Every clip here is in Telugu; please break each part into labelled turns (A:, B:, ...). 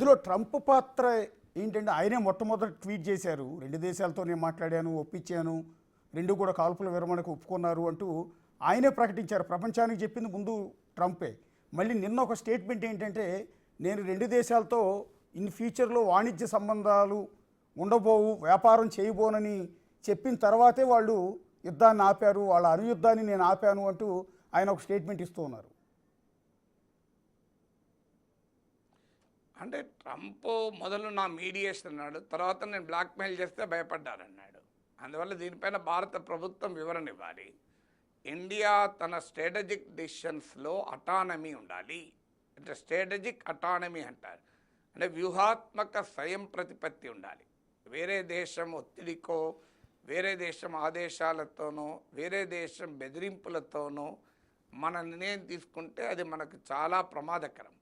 A: ఇందులో ట్రంప్ పాత్ర ఏంటంటే ఆయనే మొట్టమొదటి ట్వీట్ చేశారు, రెండు దేశాలతో నేను మాట్లాడాను, ఒప్పించాను, రెండు కూడా కాల్పుల విరమణకు ఒప్పుకున్నారు అంటూ ఆయనే ప్రకటించారు. ప్రపంచానికి చెప్పింది ముందు ట్రంపే. మళ్ళీ నిన్న ఒక స్టేట్మెంట్ ఏంటంటే, నేను రెండు దేశాలతో ఇన్ ఫ్యూచర్లో వాణిజ్య సంబంధాలు ఉండబోవు, వ్యాపారం చేయబోనని చెప్పిన తర్వాతే వాళ్ళు యుద్ధాన్ని ఆపారు, వాళ్ళ అణుయుద్ధాన్ని నేను ఆపాను అంటూ ఆయన ఒక స్టేట్మెంట్ ఇస్తూ ఉన్నారు.
B: అంటే ట్రంప్ మొదలు నా మీడియేషన్ అన్నాడు, తర్వాత నేను బ్లాక్మెయిల్ చేస్తే భయపడ్డారన్నాడు. అందువల్ల దీనిపైన భారత ప్రభుత్వం వివరణ ఇవ్వాలి. ఇండియా తన స్ట్రాటజిక్ డిసిషన్స్లో అటానమీ ఉండాలి. అంటే స్ట్రాటజిక్ అటానమీ అంటారు, అంటే వ్యూహాత్మక స్వయం ప్రతిపత్తి ఉండాలి. వేరే దేశం ఒత్తిడికో, వేరే దేశం ఆదేశాలతోనో, వేరే దేశం బెదిరింపులతోనో మన నిర్ణయం తీసుకుంటే అది మనకు చాలా ప్రమాదకరం.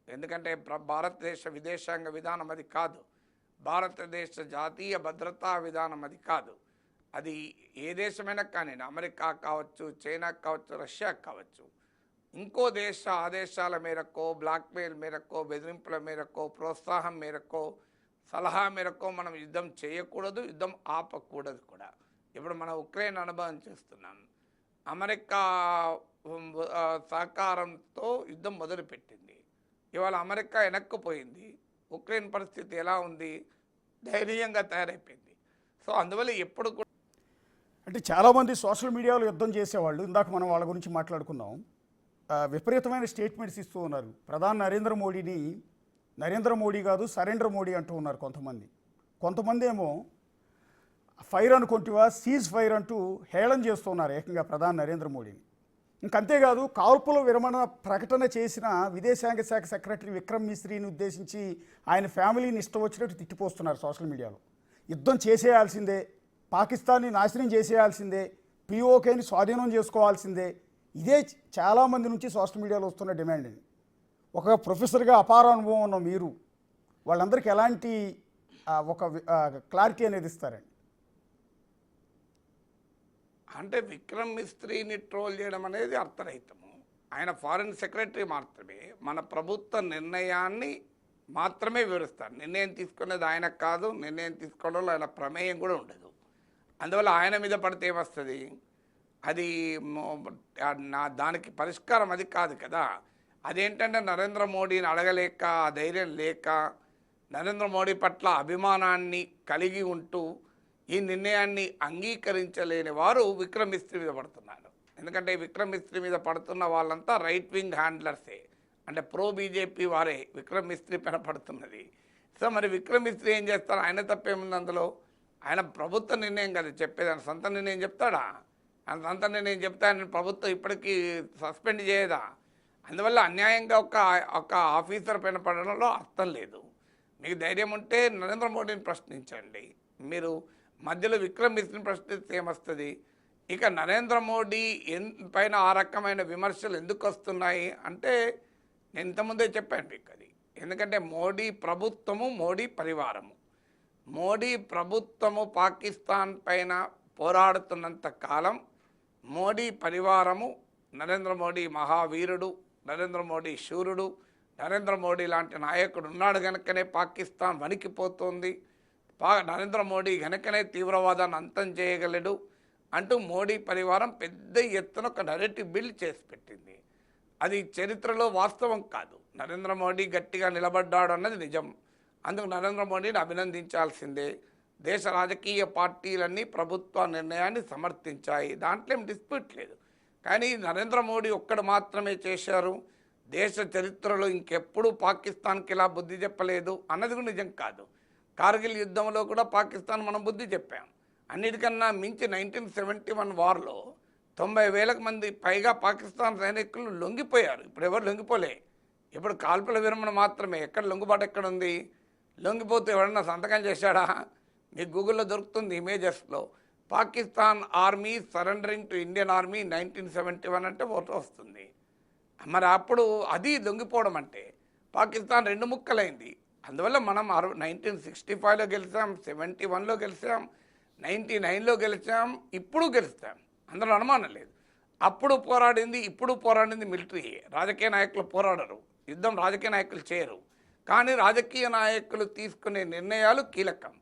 B: ఎందుకంటే భారతదేశ విదేశాంగ విధానం అది కాదు, భారతదేశ జాతీయ భద్రతా విధానం అది కాదు. అది ఏ దేశమైనా కానీ, అమెరికా కావచ్చు, చైనా కావచ్చు, రష్యా కావచ్చు, ఇంకో దేశ ఆదేశాల మేరకో, బ్లాక్మెయిల్ మేరకో, బెదిరింపుల మేరకో, ప్రోత్సాహం మేరకో, సలహా మేరకో మనం యుద్ధం చేయకూడదు, యుద్ధం ఆపకూడదు కూడా. ఇప్పుడు మనం ఉక్రెయిన్ అనుభవం చేస్తున్నాం. అమెరికా సహకారంతో యుద్ధం మొదలుపెట్టింది. ఇవాళ అమెరికా వెనక్కిపోయింది. ఉక్రెయిన్ పరిస్థితి ఎలా ఉంది? ధైర్యంగా తయారైపోయింది. సో అందువల్ల ఎప్పుడు కూడా
A: అంటే చాలామంది సోషల్ మీడియాలో యుద్ధం చేసేవాళ్ళు, ఇందాక మనం వాళ్ళ గురించి మాట్లాడుకున్నాం, విపరీతమైన స్టేట్మెంట్స్ ఇస్తూ ఉన్నారు. ప్రధాని నరేంద్ర మోడీ కాదు సరెండర్ మోడీ అంటూ ఉన్నారు కొంతమంది ఏమో ఫైర్ అనుకుంటువా, సీజ్ ఫైర్ అంటూ హేళన చేస్తున్నారు ఏకంగా ప్రధాని నరేంద్ర మోడీని. ఇంకంతేకాదు, కాల్పుల విరమణ ప్రకటన చేసిన విదేశాంగ శాఖ సెక్రటరీ విక్రమ్ మిస్రీని ఉద్దేశించి ఆయన ఫ్యామిలీని ఇష్టం వచ్చినట్టు తిట్టిపోస్తున్నారు సోషల్ మీడియాలో. యుద్ధం చేసేయాల్సిందే, పాకిస్తాన్ని నాశనం చేసేయాల్సిందే, పిఓకేని స్వాధీనం చేసుకోవాల్సిందే. ఇదే చాలామంది నుంచి సోషల్ మీడియాలో వస్తున్న డిమాండ్. ఒక ప్రొఫెసర్గా అపార అనుభవం ఉన్న మీరు వాళ్ళందరికీ ఎలాంటి ఒక క్లారిటీ అనేది ఇస్తారండి?
B: అంటే విక్రమ్ మిస్త్రీని ట్రోల్ చేయడం అనేది అర్థరహితము. ఆయన ఫారిన్ సెక్రటరీ మాత్రమే, మన ప్రభుత్వ నిర్ణయాన్ని మాత్రమే వివరిస్తారు. నిర్ణయం తీసుకునేది ఆయన కాదు, నిర్ణయం తీసుకోవడంలో ఆయన ప్రమేయం కూడా ఉండదు. అందువల్ల ఆయన మీద పడితే ఏమొస్తుంది? అది దానికి పరిష్కారం అది కాదు కదా. అదేంటంటే నరేంద్ర మోడీని అడగలేక, ధైర్యం లేక, నరేంద్ర మోడీ పట్ల అభిమానాన్ని కలిగి ఉంటూ ఈ నిర్ణయాన్ని అంగీకరించలేని వారు విక్రమ్ మిస్త్రీ మీద పడుతున్నారు. ఎందుకంటే విక్రమ్ మిస్త్రీ మీద పడుతున్న వాళ్ళంతా రైట్ వింగ్ హ్యాండ్లర్సే, అంటే ప్రో బీజేపీ వారే విక్రమ్ మిస్త్రీ పైన పడుతున్నది. సో మరి విక్రమ్ మిస్త్రీ ఏం చేస్తారు? ఆయన తప్పేముంది అందులో? ఆయన ప్రభుత్వ నిర్ణయం కదా చెప్పేది, ఆయన సొంత నిర్ణయం చెప్తాడా? ఆయన సొంత నిర్ణయం చెప్తే ఆయన ప్రభుత్వం ఇప్పటికీ సస్పెండ్ చేయదా? అందువల్ల అన్యాయంగా ఒక ఆఫీసర్ పైన పడడంలో అర్థం లేదు. మీకు ధైర్యం ఉంటే నరేంద్ర మోడీని ప్రశ్నించండి. మీరు మధ్యలో విక్రమ్ మిస్త్రీని ప్రశ్నిస్తే ఏమొస్తుంది? ఇక నరేంద్ర మోడీ పైన ఆ రకమైన విమర్శలు ఎందుకు వస్తున్నాయి అంటే, నేను ఇంతకుముందే చెప్పాను మీకు అది. ఎందుకంటే మోడీ ప్రభుత్వము, మోడీ పరివారము, మోడీ ప్రభుత్వము పాకిస్తాన్ పైన పోరాడుతున్నంత కాలం మోడీ పరివారము, నరేంద్ర మోడీ మహావీరుడు, నరేంద్ర మోడీ శూరుడు, నరేంద్ర మోడీ లాంటి నాయకుడు ఉన్నాడు కనుకనే పాకిస్తాన్ వణికిపోతుంది, నరేంద్ర మోడీ కనుకనే తీవ్రవాదాన్ని అంతం చేయగలడు అంటూ మోడీ పరివారం పెద్ద ఎత్తున ఒక నెరేటివ్ బిల్డ్ చేసి పెట్టింది. అది చరిత్రలో వాస్తవం కాదు. నరేంద్ర మోడీ గట్టిగా నిలబడ్డాడు అన్నది నిజం. అందుకు నరేంద్ర మోడీని అభినందించాల్సిందే. దేశ రాజకీయ పార్టీలన్నీ ప్రభుత్వ నిర్ణయాన్ని సమర్థించాయి, దాంట్లో ఏం డిస్ప్యూట్ లేదు. కానీ నరేంద్ర మోడీ ఒక్కడు మాత్రమే చేశారు, దేశ చరిత్రలో ఇంకెప్పుడు పాకిస్తాన్కి ఇలా బుద్ధి చెప్పలేదు అన్నది కూడా నిజం కాదు. కార్గిల్ యుద్ధంలో కూడా పాకిస్తాన్ మనం బుద్ధి చెప్పాం. అన్నిటికన్నా మించి 1971 వార్లో 90,000 మంది పైగా పాకిస్తాన్ సైనికులు లొంగిపోయారు. ఇప్పుడు ఎవరు లొంగిపోలే. ఇప్పుడు కాల్పుల విరమణ మాత్రమే. ఎక్కడ లొంగుబాటు ఎక్కడ ఉంది? లొంగిపోతే ఎవరన్నా సంతకం చేశాడా? మీకు గూగుల్లో దొరుకుతుంది ఇమేజెస్లో. Pakistan army surrendering to Indian army 1971 అంటే ఫోటో వస్తుంది. మరి అప్పుడు అది లొంగిపోవడం అంటే పాకిస్తాన్ రెండు ముక్కలైంది. అందువల్ల మనం 1965లో గెలిచాం, 71లో గెలిచాం, 99లో గెలిచాం, ఇప్పుడు గెలుస్తాం, అందులో అనుమానం లేదు. అప్పుడు పోరాడింది, ఇప్పుడు పోరాడింది మిలిటరీ. రాజకీయ నాయకులు పోరాడరు, యుద్ధం రాజకీయ నాయకులు చేయరు. కానీ రాజకీయ నాయకులు తీసుకునే నిర్ణయాలు కీలకం.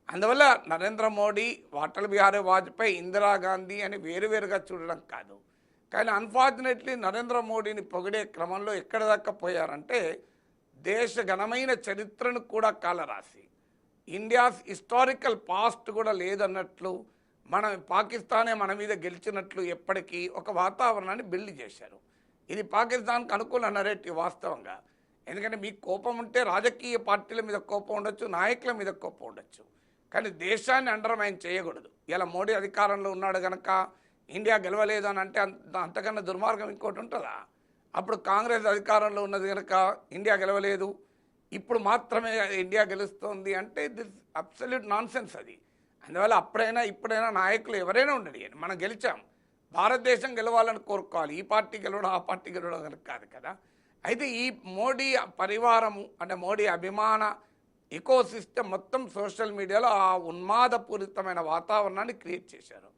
B: అందువల్ల నరేంద్ర మోడీ, అటల్ బిహారీ వాజ్పేయి, ఇందిరాగాంధీ అని వేరువేరుగా చూడడం కాదు. కానీ అన్ఫార్చునేట్లీ నరేంద్ర మోడీని పొగిడే క్రమంలో ఎక్కడ దాకా పోయారంటే దేశ ఘనమైన చరిత్రను కూడా కాలరాసి, ఇండియాస్ హిస్టారికల్ పాస్ట్ కూడా లేదన్నట్లు, పాకిస్తానే మన మీద గెలిచినట్లు ఎప్పటికీ ఒక వాతావరణాన్ని బిల్డ్ చేశారు. ఇది పాకిస్తాన్కి అనుకూల నరేటివ్ వాస్తవంగా. ఎందుకంటే మీకు కోపం ఉంటే రాజకీయ పార్టీల మీద కోపం ఉండొచ్చు, నాయకుల మీద కోపం ఉండొచ్చు, కానీ దేశాన్ని అండర్మైన్ చేయకూడదు. ఇలా మోడీ అధికారంలో ఉన్నాడు కనుక ఇండియా గెలవలేదు అని అంటే అంతకన్నా దుర్మార్గం ఇంకోటి ఉంటుందా? అప్పుడు కాంగ్రెస్ అధికారంలో ఉన్నది కనుక ఇండియా గెలవలేదు, ఇప్పుడు మాత్రమే ఇండియా గెలుస్తోంది అంటే దిస్ అబ్సల్యూట్ నాన్సెన్స్ అది. అందువల్ల అప్పుడైనా ఇప్పుడైనా నాయకులు ఎవరైనా ఉండడు, మనం గెలిచాం, భారతదేశం గెలవాలని కోరుకోవాలి. ఈ పార్టీ గెలవడం ఆ పార్టీ గెలవడం కనుక కాదు కదా. అయితే ఈ మోడీ పరివారము అంటే మోడీ అభిమాన ఇకో సిస్టమ్ మొత్తం సోషల్ మీడియాలో ఆ ఉన్మాదపూరితమైన వాతావరణాన్ని క్రియేట్ చేశారు.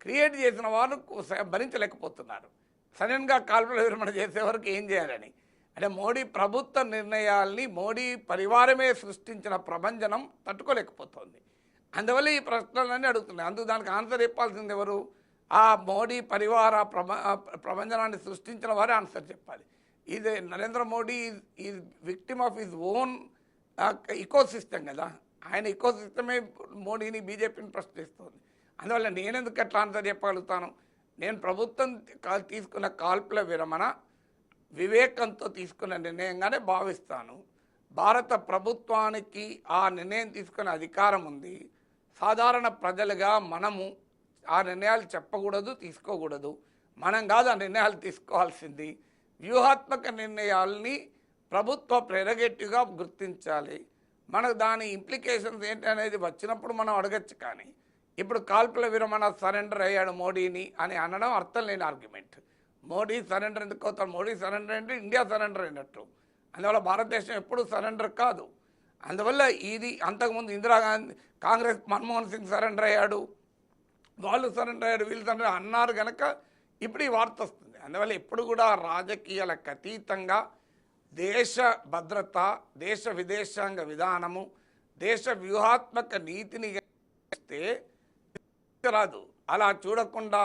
B: క్రియేట్ చేసిన వారు భరించలేకపోతున్నారు. సడన్గా కాల్పుల విరమణ చేసే వరకు ఏం చేయాలని అంటే మోడీ ప్రభుత్వ నిర్ణయాల్ని మోడీ పరివారమే సృష్టించిన ప్రభంజనం తట్టుకోలేకపోతుంది. అందువల్ల ఈ ప్రశ్నలన్నీ అడుగుతున్నాయి. దానికి ఆన్సర్ చెప్పాల్సింది ఎవరు? ఆ మోడీ పరివార ప్రభంజనాన్ని సృష్టించిన వారే ఆన్సర్ చెప్పాలి. ఇది Narendra Modi is victim of his own eco system కదా. ఆయన ఇకో సిస్టమే మోడీని, బీజేపీని ప్రశ్నిస్తుంది. అందువల్ల నేనెందుకు అట్లా ఆన్సర్ చెప్పగలుగుతాను? నేను ప్రభుత్వం తీసుకున్న కాల్పుల విరమణ వివేకంతో తీసుకున్న నిర్ణయంగానే భావిస్తాను. భారత ప్రభుత్వానికి ఆ నిర్ణయం తీసుకునే అధికారం ఉంది. సాధారణ ప్రజలుగా మనము ఆ నిర్ణయాలు చెప్పకూడదు, తీసుకోకూడదు. మనం కాదు ఆ నిర్ణయాలు తీసుకోవాల్సింది. వ్యూహాత్మక నిర్ణయాల్ని ప్రభుత్వ ప్రెరగేటివ్గా గుర్తించాలి. మనకు దాని ఇంప్లికేషన్స్ ఏంటి అనేది వచ్చినప్పుడు మనం అడగచ్చు. కానీ ఇప్పుడు కాల్పుల విరమణ సరెండర్ అయ్యాడు మోడీని అని అనడం అర్థం లేని ఆర్గ్యుమెంట్. మోడీ సరెండర్ ఎందుకు అవుతాడు? మోడీ సరెండర్ అంటే ఇండియా సరెండర్ అయినట్టు. అందువల్ల భారతదేశం ఎప్పుడూ సరెండర్ కాదు. అందువల్ల ఇది అంతకుముందు ఇందిరాగాంధీ, కాంగ్రెస్, మన్మోహన్ సింగ్ సరెండర్ అయ్యాడు, వాళ్ళు సరెండర్ అయ్యాడు, వీళ్ళు సరెండర్ అన్నారు కనుక ఇప్పుడు ఈ వార్త వస్తుంది. అందువల్ల ఎప్పుడు కూడా రాజకీయాలకు అతీతంగా దేశ భద్రత, దేశ విదేశాంగ విధానము, దేశ వ్యూహాత్మక నీతిని ఇస్తే రాదు. అలా చూడకుండా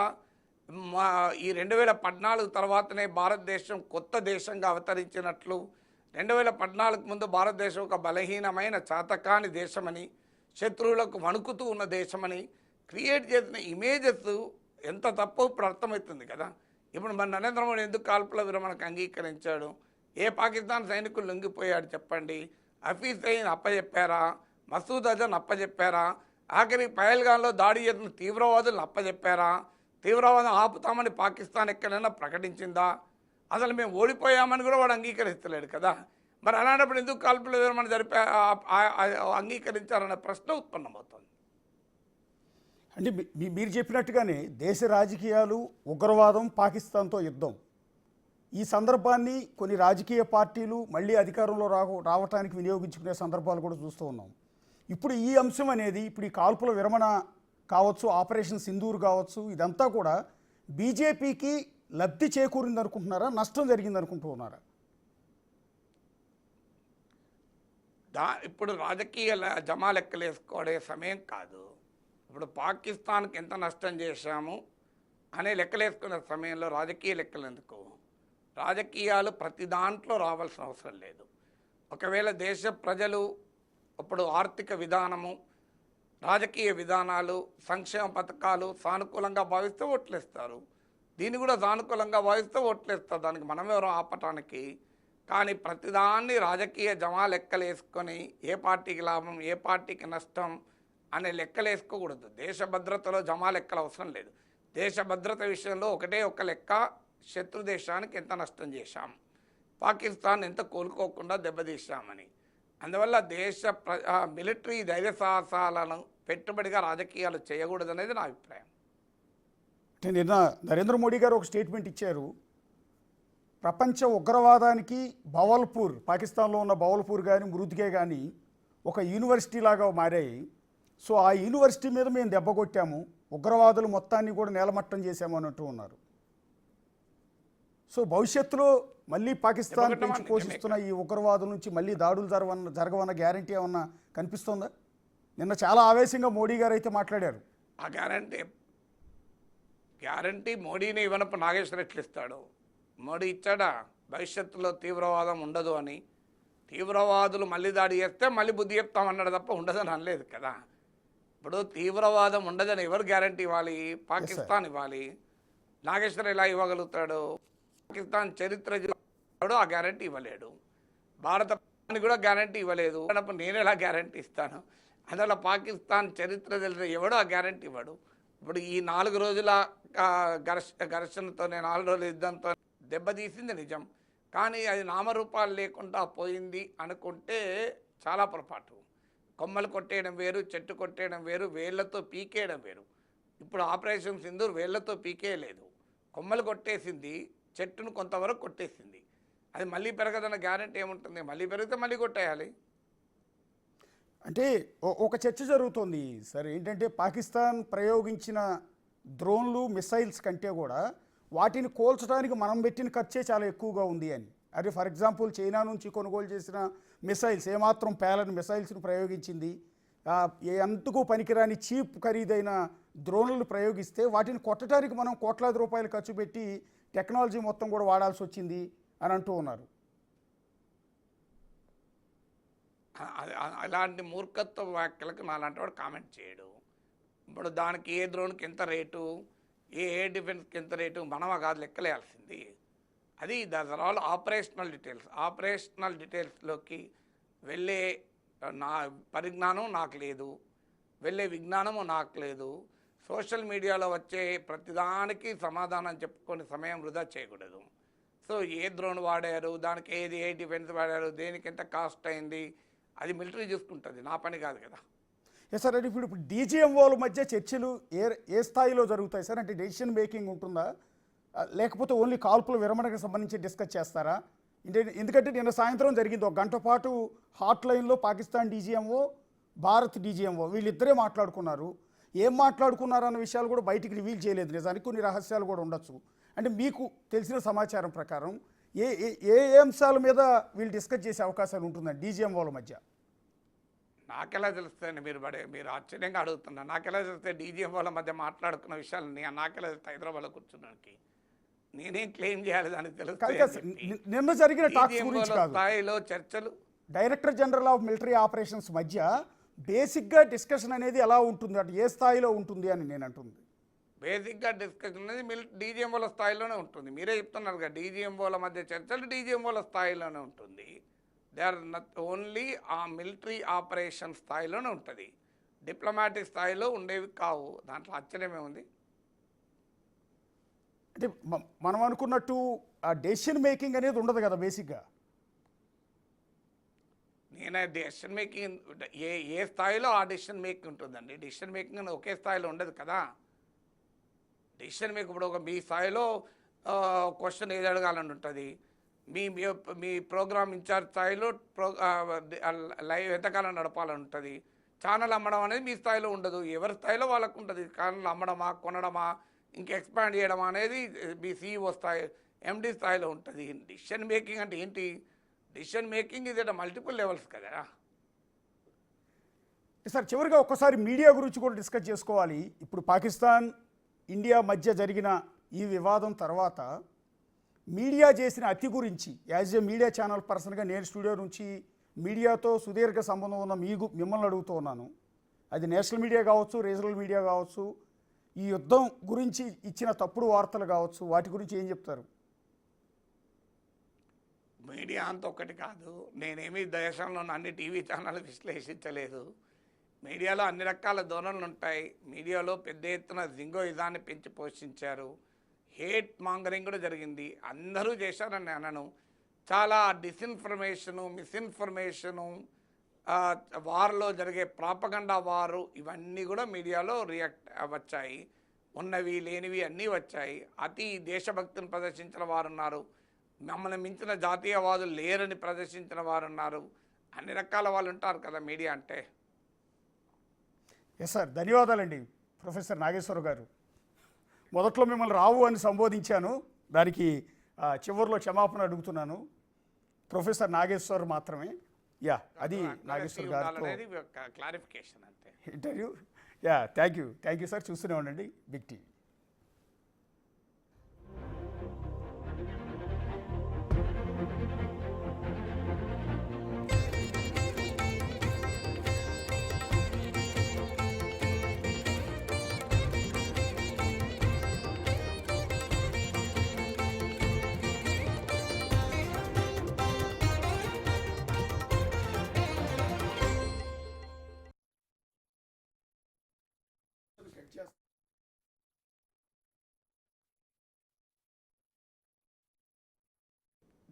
B: ఈ 2014 తర్వాతనే భారతదేశం కొత్త దేశంగా అవతరించినట్లు, 2014 ముందు భారతదేశం ఒక బలహీనమైన చాతకాని దేశమని, శత్రువులకు వణుకుతూ ఉన్న దేశమని క్రియేట్ చేసిన ఇమేజెస్ ఎంత తప్పు ఇప్పుడు అర్థమవుతుంది కదా. ఇప్పుడు మన నరేంద్ర మోడీ ఎందుకు కాల్పుల విరమణకు అంగీకరించాడు? ఏ పాకిస్తాన్ సైనికులు లొంగిపోయాడు చెప్పండి? హఫీజ్ సయీద్ అప్పచెప్పారా? మసూద్ అజర్ని అప్పచెప్పారా? ఆఖరి పహల్గాన్లో దాడి చేసిన తీవ్రవాదులను అప్పచెప్పారా? తీవ్రవాదం ఆపుతామని పాకిస్తాన్ ఎక్కడైనా ప్రకటించిందా? అసలు మేము ఓడిపోయామని కూడా వాడు అంగీకరిస్తలేడు కదా. మరి అలాంటప్పుడు ఎందుకు కాల్పుల విరమణ అంగీకరించారనే ప్రశ్న ఉత్పన్నమవుతుంది.
A: అంటే మీరు చెప్పినట్టుగానే దేశ రాజకీయాలు, ఉగ్రవాదం, పాకిస్తాన్తో యుద్ధం, ఈ సందర్భాన్ని కొన్ని రాజకీయ పార్టీలు మళ్ళీ అధికారంలో రావటానికి వినియోగించుకునే సందర్భాలు కూడా చూస్తూ ఉన్నాం. ఇప్పుడు ఈ అంశం అనేది, ఇప్పుడు ఈ కాల్పుల విరమణ కావచ్చు, ఆపరేషన్ సింధూర్ కావచ్చు, ఇదంతా కూడా బీజేపీకి లబ్ధి చేకూరింది అనుకుంటున్నారా, నష్టం జరిగింది అనుకుంటూ ఉన్నారా?
B: ఇప్పుడు రాజకీయ జమా లెక్కలు వేసుకోవడే సమయం కాదు. ఇప్పుడు పాకిస్తాన్కి ఎంత నష్టం చేశాము అనే లెక్కలేసుకునే సమయంలో రాజకీయ లెక్కలు ఎందుకు? రాజకీయాలు ప్రతి దాంట్లో రావాల్సిన అవసరం లేదు. ఒకవేళ దేశ ప్రజలు ఇప్పుడు ఆర్థిక విధానము, రాజకీయ విధానాలు, సంక్షేమ పథకాలు సానుకూలంగా భావిస్తే ఓట్లేస్తారు. దీన్ని కూడా సానుకూలంగా భావిస్తే ఓట్లేస్తారు. దానికి మనం ఎవరో ఆపటానికి. కానీ ప్రతిదాన్ని రాజకీయ జమా లెక్కలు వేసుకొని ఏ పార్టీకి లాభం, ఏ పార్టీకి నష్టం అనే లెక్కలు వేసుకోకూడదు. దేశ భద్రతలో జమా లెక్కలు అవసరం లేదు. దేశ భద్రత విషయంలో ఒకటే ఒక లెక్క, శత్రు దేశానికి ఎంత నష్టం చేశాం, పాకిస్తాన్ ఎంత కోలుకోకుండా దెబ్బతీశామని. అందువల్ల దేశ మిలిటరీ ధైర్య సాహసాలను పెట్టుబడిగా రాజకీయాలు చేయకూడదనేది నా అభిప్రాయం.
A: అంటే నిన్న నరేంద్ర మోడీ గారు ఒక స్టేట్మెంట్ ఇచ్చారు. ప్రపంచ ఉగ్రవాదానికి బవల్పూర్, పాకిస్తాన్లో ఉన్న బవల్పూర్ కానీ మృతికే కానీ ఒక యూనివర్సిటీ లాగా మారాయి. సో ఆ యూనివర్సిటీ మీద మేము దెబ్బ కొట్టాము, ఉగ్రవాదులు మొత్తాన్ని కూడా నేలమట్టం చేశాము అన్నట్టు ఉన్నారు. సో భవిష్యత్తులో మళ్ళీ పాకిస్తాన్
B: దెబ్బకొట్టమా
A: పెంచి
B: నిజమే
A: పోషిస్తున్న ఈ ఉగ్రవాదుల నుంచి మళ్ళీ దాడులు జరగవన్న గ్యారంటీ ఏమన్నా కనిపిస్తోందా? నిన్న చాలా ఆవేశంగా మోడీ గారు అయితే మాట్లాడారు.
B: ఆ గ్యారంటీ మోడీని ఇవ్వనప్పుడు నాగేశ్వర ఎట్లా ఇస్తాడు? మోడీ ఇచ్చాడా భవిష్యత్తులో తీవ్రవాదం ఉండదు అని? తీవ్రవాదులు మళ్ళీ దాడి చేస్తే మళ్ళీ బుద్ధి చెప్తామన్నాడు తప్ప ఉండదని అనలేదు కదా. ఇప్పుడు తీవ్రవాదం ఉండదని ఎవరు గ్యారంటీ ఇవ్వాలి? పాకిస్తాన్ ఇవ్వాలి. నాగేశ్వర ఎలా ఇవ్వగలుగుతాడు? పాకిస్తాన్ చరిత్ర చూడు, ఆ గ్యారంటీ ఇవ్వలేడు. భారత కూడా గ్యారంటీ ఇవ్వలేదు. అప్పుడు నేను ఎలా గ్యారంటీ ఇస్తాను? అందువల్ల పాకిస్తాన్ చరిత్ర తెలిసిన ఎవడో ఆ గ్యారంటీ ఇవ్వడు. ఇప్పుడు ఈ 4 రోజుల ఘర్షణతోనే 4 రోజుల యుద్ధంతో దెబ్బతీసింది నిజం, కానీ అది నామరూపాలు లేకుండా పోయింది అనుకుంటే చాలా పొరపాటు. కొమ్మలు కొట్టేయడం వేరు, చెట్టు కొట్టేయడం వేరు, వేళ్లతో పీకేయడం వేరు. ఇప్పుడు ఆపరేషన్ సింధూర్ వేళ్లతో పీకేయలేదు, కొమ్మలు కొట్టేసింది, చెట్టును కొంతవరకు కొట్టేసింది. అది మళ్ళీ పెరగదన్న గ్యారెంటీ ఏముంటుంది? మళ్ళీ పెరిగితే మళ్ళీ కొట్టేయాలి.
A: అంటే ఒక చర్చ జరుగుతోంది సార్, ఏంటంటే పాకిస్తాన్ ప్రయోగించిన డ్రోన్లు మిసైల్స్ కంటే కూడా వాటిని కోల్చడానికి మనం పెట్టిన ఖర్చే చాలా ఎక్కువగా ఉంది అని. అది ఫర్ ఎగ్జాంపుల్ చైనా నుంచి కొనుగోలు చేసిన మిసైల్స్ ఏమాత్రం పేలని మిసైల్స్ను ప్రయోగించింది, ఎంతకు పనికిరాని చీప్ ఖరీదైన డ్రోన్లను ప్రయోగిస్తే వాటిని కొట్టడానికి మనం కోట్లాది రూపాయలు ఖర్చు పెట్టి టెక్నాలజీ మొత్తం కూడా వాడాల్సి వచ్చింది అని అంటూ ఉన్నారు.
B: అలాంటి మూర్ఖత్వ వ్యాఖ్యలకు నాలాంటి వాడు కామెంట్ చేయడు. ఇప్పుడు దానికి ఏ డ్రోన్కి ఎంత రేటు, ఏ డిఫెన్స్కి ఎంత రేటు మనమా కాదు లెక్కలేయాల్సింది. అది that are all operational details. Operational డీటెయిల్స్లోకి వెళ్ళే నా పరిజ్ఞానం నాకు లేదు, వెళ్ళే విజ్ఞానము నాకు లేదు. సోషల్ మీడియాలో వచ్చే ప్రతిదానికి సమాధానం చెప్పుకొని సమయం వృధా చేయకూడదు. సో ఏ డ్రోన్ వాడారు, దానికి ఏ డిఫెన్స్ వాడారు, దేనికి ఎంత కాస్ట్ అయింది, అది మిలిటరీ చూసుకుంటుంది, నా పని కాదు కదా.
A: ఎస్ సార్, అంటే ఇప్పుడు డీజీఎంఓల మధ్య చర్చలు ఏ స్థాయిలో జరుగుతాయి సార్? అంటే డెసిషన్ మేకింగ్ ఉంటుందా, లేకపోతే ఓన్లీ కాల్పుల విరమణకు సంబంధించి డిస్కస్ చేస్తారా? ఎందుకంటే నిన్న సాయంత్రం జరిగింది, 1 గంట పాటు హాట్ లైన్లో పాకిస్తాన్ డీజీఎంఓ, భారత్ డీజీఎంఓ వీళ్ళిద్దరే మాట్లాడుకున్నారు. ఏం మాట్లాడుకున్నారు అన్న విషయాలు కూడా బయటికి రివీల్ చేయలేదు. నిజానికి కొన్ని రహస్యాలు కూడా ఉండొచ్చు. అంటే మీకు తెలిసిన సమాచారం ప్రకారం ఏ ఏ అంశాల మీద వీళ్ళు డిస్కస్ చేసే అవకాశాలు ఉంటుందండి డీజీఎంఓల మధ్య?
B: నాకెలా తెలుస్తాయండి? మీరు ఆశ్చర్యంగా అడుగుతున్నారు. నాకెలా తెలిస్తే డీజీఎంఓల మధ్య మాట్లాడుకున్న విషయాలు? నాకెలా తెలుస్తాయి? హైదరాబాద్లో కూర్చున్నానికి నేనేం క్లెయిమ్ చేయాలి దానికి తెలుస్తుంది?
A: నిన్న జరిగిన టాక్స్ గురించి కాదు,
B: స్థాయిలో చర్చలు
A: director general of military operations మధ్య బేసిక్గా డిస్కషన్ అనేది ఎలా ఉంటుంది, అంటే ఏ స్థాయిలో ఉంటుంది అని నేను అంటుంది.
B: బేసిక్గా డిస్కషన్ అనేది డీజీఎంఓల స్థాయిలోనే ఉంటుంది. మీరే చెప్తున్నారు కదా, డీజీఎంఓల మధ్య చర్చలు డీజీఎంఓల స్థాయిలోనే ఉంటుంది. దే ఆర్ ఓన్లీ ఆ మిలిటరీ ఆపరేషన్ స్థాయిలోనే ఉంటుంది, డిప్లొమాటిక్ స్థాయిలో ఉండేవి కావు. దాంట్లో ఆశ్చర్యమే ఉంది.
A: అంటే మనం అనుకున్నట్టు ఆ డెసిషన్ మేకింగ్ అనేది ఉండదు కదా బేసిక్గా.
B: నేను డెసిషన్ మేకింగ్ ఏ స్థాయిలో ఆ డెసిషన్ మేకింగ్ ఉంటుందండి. డెసిషన్ మేకింగ్ ఒకే స్థాయిలో ఉండదు కదా. డెసిషన్ మేకింగ్ ఇప్పుడు మీ స్థాయిలో క్వశ్చన్ ఏది అడగాలని ఉంటుంది, మీ ప్రోగ్రామ్ ఇన్ఛార్జ్ స్థాయిలో లైవ్ ఎంతకాలం నడపాలని ఉంటుంది. ఛానల్ అమ్మడం అనేది మీ స్థాయిలో ఉండదు, ఎవరి స్థాయిలో వాళ్ళకు ఉంటుంది. ఛానల్ అమ్మడమా, కొనడమా, ఇంకా ఎక్స్పాండ్ చేయడం అనేది మీ సిఇఓ స్థాయి, ఎండి స్థాయిలో ఉంటుంది. డెసిషన్ మేకింగ్ అంటే ఏంటి? డెసిషన్ మేకింగ్ ఇది మల్టిపుల్ లెవెల్స్ కదా
A: సార్. చివరిగా ఒక్కసారి మీడియా గురించి కూడా డిస్కస్ చేసుకోవాలి. ఇప్పుడు పాకిస్తాన్ ఇండియా మధ్య జరిగిన ఈ వివాదం తర్వాత మీడియా చేసిన అతి గురించి యాజ్ ఏ మీడియా ఛానల్ పర్సన్గా నేను స్టూడియో నుంచి మీడియాతో సుదీర్ఘ సంబంధం ఉన్న మిమ్మల్ని అడుగుతూ ఉన్నాను. అది నేషనల్ మీడియా కావచ్చు, రీజనల్ మీడియా కావచ్చు, ఈ యుద్ధం గురించి ఇచ్చిన తప్పుడు వార్తలు కావచ్చు, వాటి గురించి ఏం చెప్తారు?
B: మీడియా అంత ఒక్కటి కాదు. నేనేమి దేశంలో అన్ని టీవీ ఛానల్ విశ్లేషించలేదు. మీడియాలో అన్ని రకాల ధోరణులు ఉంటాయి. మీడియాలో పెద్ద ఎత్తున జింగోయిజాన్ని పెంచి పోషించారు. హేట్ మాంగరింగ్ కూడా జరిగింది. అందరూ చేశారని అనను. చాలా డిస్ఇన్ఫర్మేషను, మిస్ఇన్ఫర్మేషను, వార్లో జరిగే ప్రాపగండా వారు, ఇవన్నీ కూడా మీడియాలో రియాక్ట్ వచ్చాయి. ఉన్నవి లేనివి అన్నీ వచ్చాయి. అతి దేశభక్తిని ప్రదర్శించిన వారు ఉన్నారు, మమ్మల్ని మించిన జాతీయవాదులు లేరని ప్రదర్శించిన వారు ఉన్నారు. అన్ని రకాల వాళ్ళు ఉంటారు కదా మీడియా అంటే.
A: ఎస్ సార్, ధన్యవాదాలండి ప్రొఫెసర్ నాగేశ్వర గారు. మొదట్లో మిమ్మల్ని రావు అని సంబోధించాను, దానికి చివరిలో క్షమాపణ అడుగుతున్నాను. ప్రొఫెసర్ నాగేశ్వర్ మాత్రమే. యా, అది నాగేశ్వర్ గారితో
B: క్లారిఫికేషన్ అంతే
A: interview. Yeah, thank you sir. చూస్తూనే ఉండండి బిగ్ టీవీ.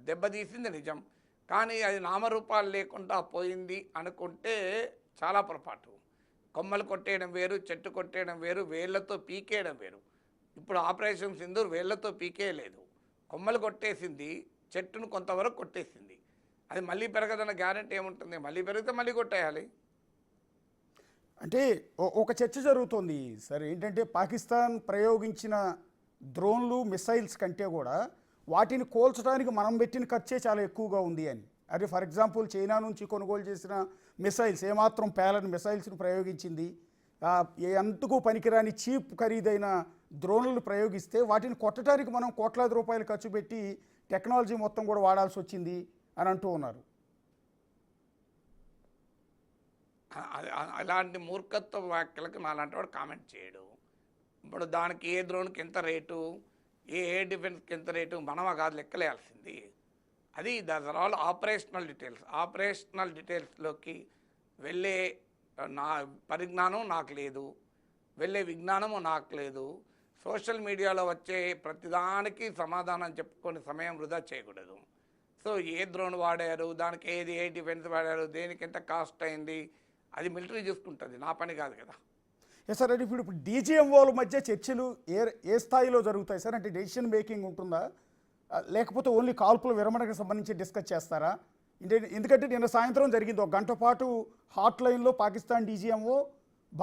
B: దెబ్బతీసింది నిజం, కానీ అది నామరూపాలు లేకుండా పోయింది అనుకుంటే చాలా పొరపాటు. కొమ్మలు కొట్టేయడం వేరు, చెట్టు కొట్టేయడం వేరు, వేళ్లతో పీకేయడం వేరు. ఇప్పుడు ఆపరేషన్ సింధూర్ వేళ్లతో పీకేయలేదు, కొమ్మలు కొట్టేసింది, చెట్టును కొంతవరకు కొట్టేసింది. అది మళ్ళీ పెరగదన్న గ్యారెంటీ ఏముంటుంది? మళ్ళీ పెరిగితే మళ్ళీ కొట్టేయాలి.
A: అంటే ఒక చర్చ జరుగుతోంది సార్. ఏంటంటే పాకిస్తాన్ ప్రయోగించిన డ్రోన్లు మిసైల్స్ కంటే కూడా వాటిని కోల్చడానికి మనం పెట్టిన ఖర్చే చాలా ఎక్కువగా ఉంది అని. అదే ఫర్ ఎగ్జాంపుల్ చైనా నుంచి కొనుగోలు చేసిన మిసైల్స్ ఏమాత్రం పేలని మిసైల్స్ను ప్రయోగించింది. ఎంతకు పనికిరాని చీప్ ఖరీదైన డ్రోన్లను ప్రయోగిస్తే వాటిని కొట్టడానికి మనం కోట్లాది రూపాయలు ఖర్చు పెట్టి టెక్నాలజీ మొత్తం కూడా వాడాల్సి వచ్చింది అని అంటూ ఉన్నారు.
B: అలాంటి మూర్ఖత్వ వ్యాఖ్యలకు నాలాంటి వాడు కామెంట్ చేయడు. ఇప్పుడు దానికి ఏ డ్రోన్కి ఎంత రేటు, ఏ డిఫెన్స్కి ఎంత రేటు మనమా కాదు లెక్కలేయాల్సింది. అది that are all operational details. Operational డీటెయిల్స్లోకి వెళ్ళే నా పరిజ్ఞానం నాకు లేదు, వెళ్ళే విజ్ఞానము నాకు లేదు. సోషల్ మీడియాలో వచ్చే ప్రతిదానికి సమాధానం చెప్పుకొని సమయం వృధా చేయకూడదు. సో ఏ డ్రోన్ వాడారు, దానికి ఏ డిఫెన్స్ వాడారు, దేనికి ఎంత కాస్ట్ అయింది, అది మిలిటరీ చూసుకుంటుంది, నా పని కాదు కదా.
A: Yes sir. అంటే ఇప్పుడు డీజీఎంఓల మధ్య చర్చలు ఏ స్థాయిలో జరుగుతాయి సార్? అంటే డెసిషన్ మేకింగ్ ఉంటుందా, లేకపోతే ఓన్లీ కాల్పుల విరమణకు సంబంధించి డిస్కస్ చేస్తారా? ఎందుకంటే నిన్న సాయంత్రం జరిగింది, ఒక గంట పాటు హాట్ లైన్లో పాకిస్తాన్ డీజీఎంఓ,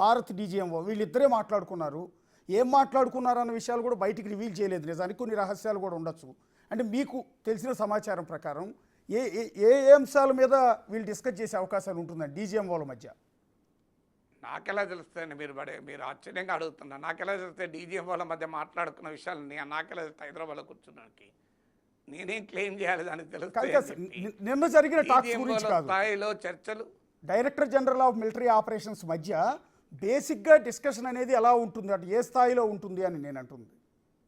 A: భారత్ డీజీఎంఓ వీళ్ళిద్దరే మాట్లాడుకున్నారు. ఏం మాట్లాడుకున్నారు అన్న విషయాలు కూడా బయటికి రివీల్ చేయలేదు. నిజానికి కొన్ని రహస్యాలు కూడా ఉండొచ్చు. అంటే మీకు తెలిసిన సమాచారం ప్రకారం ఏ ఏ అంశాల మీద వీళ్ళు డిస్కస్ చేసే అవకాశాలు ఉంటుందండి డీజీఎంఓల మధ్య?
B: నాకెలా తెలుస్తాయండి? మీరు ఆశ్చర్యంగా అడుగుతున్నారు. నాకెలా తెలుస్తే డీజీఎంఓల మధ్య మాట్లాడుకున్న విషయాలు? నాకెలా తెలుస్తాయి హైదరాబాద్లో కూర్చున్నానికి? నేనేం క్లెయిమ్ చేయాలి దానికి తెలుస్తుంది?
A: నిన్న జరిగిన టాక్స్ గురించి కాదు,
B: స్థాయిలో చర్చలు
A: director general of military operations మధ్య బేసిక్గా డిస్కషన్ అనేది ఎలా ఉంటుంది, అంటే ఏ స్థాయిలో ఉంటుంది అని నేను అంటుంది.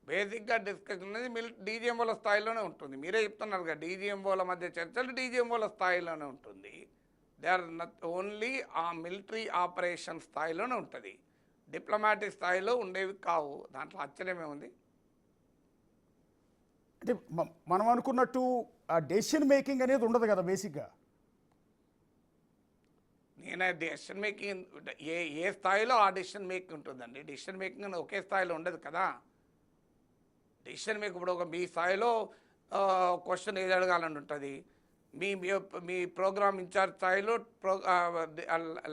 B: బేసిక్గా డిస్కషన్ అనేది డీజీఎంఓల స్థాయిలోనే ఉంటుంది. మీరే చెప్తున్నారు కదా, డీజీఎంఓల మధ్య చర్చలు డీజీఎంఓల స్థాయిలోనే ఉంటుంది. దే ఆర్ ఓన్లీ ఆ మిలిటరీ ఆపరేషన్ స్థాయిలోనే ఉంటుంది, డిప్లొమాటిక్ స్థాయిలో ఉండేవి కావు. దాంట్లో ఆశ్చర్యమే ఉంది.
A: అంటే మనం అనుకున్నట్టు ఆ డెసిషన్ మేకింగ్ అనేది ఉండదు కదా బేసిక్గా.
B: నేను డెసిషన్ మేకింగ్ ఏ స్థాయిలో ఆ డెసిషన్ మేకింగ్ ఉంటుందండి. డెసిషన్ మేకింగ్ ఒకే స్థాయిలో ఉండదు కదా. డెసిషన్ మేకింగ్ ఇప్పుడు మీ స్థాయిలో క్వశ్చన్ ఏది అడగాలని ఉంటుంది, మీ ప్రోగ్రామ్ ఇన్ఛార్జ్ స్థాయిలో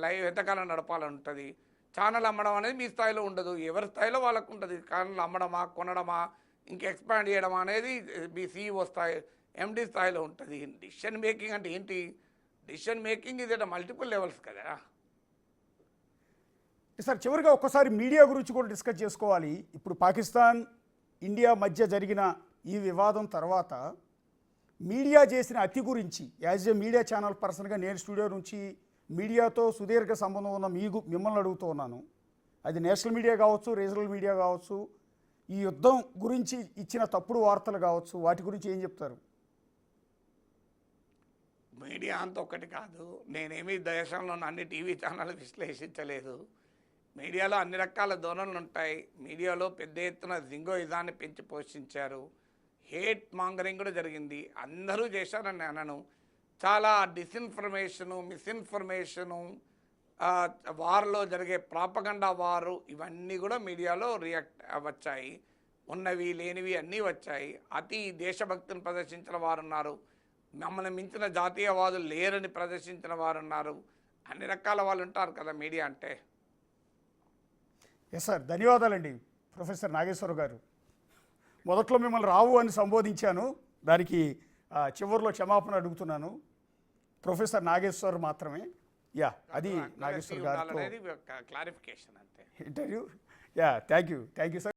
B: లైవ్ ఎంతకాలం నడపాలని ఉంటుంది. ఛానల్ అమ్మడం అనేది మీ స్థాయిలో ఉండదు, ఎవరి స్థాయిలో వాళ్ళకు ఉంటుంది. ఛానల్ అమ్మడమా, కొనడమా, ఇంకా ఎక్స్పాండ్ చేయడం అనేది మీ సిఇఓ స్థాయి, ఎండి స్థాయిలో ఉంటుంది. డెసిషన్ మేకింగ్ అంటే ఏంటి? డెసిషన్ మేకింగ్ ఇది మల్టిపుల్ లెవెల్స్ కదా.
A: సార్ చివరిగా ఒక్కసారి మీడియా గురించి కూడా డిస్కస్ చేసుకోవాలి. ఇప్పుడు పాకిస్తాన్ ఇండియా మధ్య జరిగిన ఈ వివాదం తర్వాత మీడియా చేసిన అతి గురించి యాజ్ ఏ మీడియా ఛానల్ పర్సన్గా నేను స్టూడియో నుంచి మీడియాతో సుదీర్ఘ సంబంధం ఉన్న మిమ్మల్ని అడుగుతూ ఉన్నాను. అది నేషనల్ మీడియా కావచ్చు, రీజనల్ మీడియా కావచ్చు, ఈ యుద్ధం గురించి ఇచ్చిన తప్పుడు వార్తలు కావచ్చు, వాటి గురించి ఏం చెప్తారు?
B: మీడియా అంత ఒక్కటి కాదు. నేనేమి దేశంలో అన్ని టీవీ ఛానల్ విశ్లేషించలేదు. మీడియాలో అన్ని రకాల ధోరణులు ఉంటాయి. మీడియాలో పెద్ద ఎత్తున జింగోయిజాన్ని పెంచి పోషించారు. హేట్ మాంగరింగ్ కూడా జరిగింది. అందరూ చేశారని అనను. చాలా డిస్ఇన్ఫర్మేషను, మిస్ఇన్ఫర్మేషను, వార్లో జరిగే ప్రాపగండా వారు, ఇవన్నీ కూడా మీడియాలో రియాక్ట్ వచ్చాయి. ఉన్నవి లేనివి అన్నీ వచ్చాయి. అతి దేశభక్తిని ప్రదర్శించిన వారు ఉన్నారు, మమ్మల్ని మించిన జాతీయవాదులు లేరని ప్రదర్శించిన వారు ఉన్నారు. అన్ని రకాల వాళ్ళు ఉంటారు కదా మీడియా అంటే.
A: ఎస్ సార్, ధన్యవాదాలండి ప్రొఫెసర్ నాగేశ్వర గారు. మొదట్లో మిమ్మల్ని రావు అని సంబోధించాను, దానికి చివరిలో క్షమాపణ అడుగుతున్నాను. ప్రొఫెసర్ నాగేశ్వర్ మాత్రమే. యా, అది నాగేశ్వర్ గారితో
B: క్లారిఫికేషన్ అంతే.
A: Interview. Yeah, thank you sir.